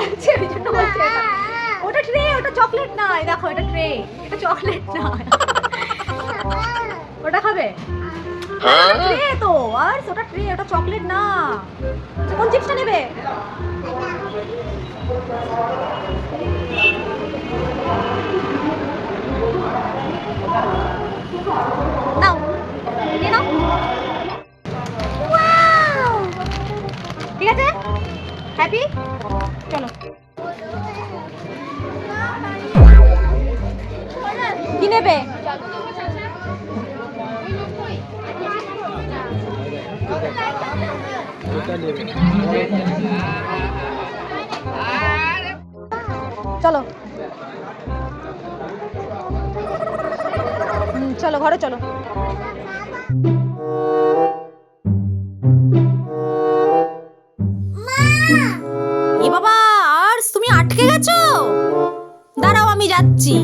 লাগছে ওই জন্য বলছি ওটা ট্রে, ওটা চকলেট না। দেখো এটা ট্রে, এটা চকলেট না। ওটা খাবে? ট্রে তো, আর ওটা ট্রে, ওটা চকলেট না। কোন চিপসটা নেবে? নাও, নিয়ে নাও। ওয়াও, ঠিক আছে, হ্যাপি। চলো, কি নেবে? চলো চলো ঘরে চলো। এ বাবা, আর তুমি আটকে গেছো? দাঁড়াও আমি যাচ্ছি।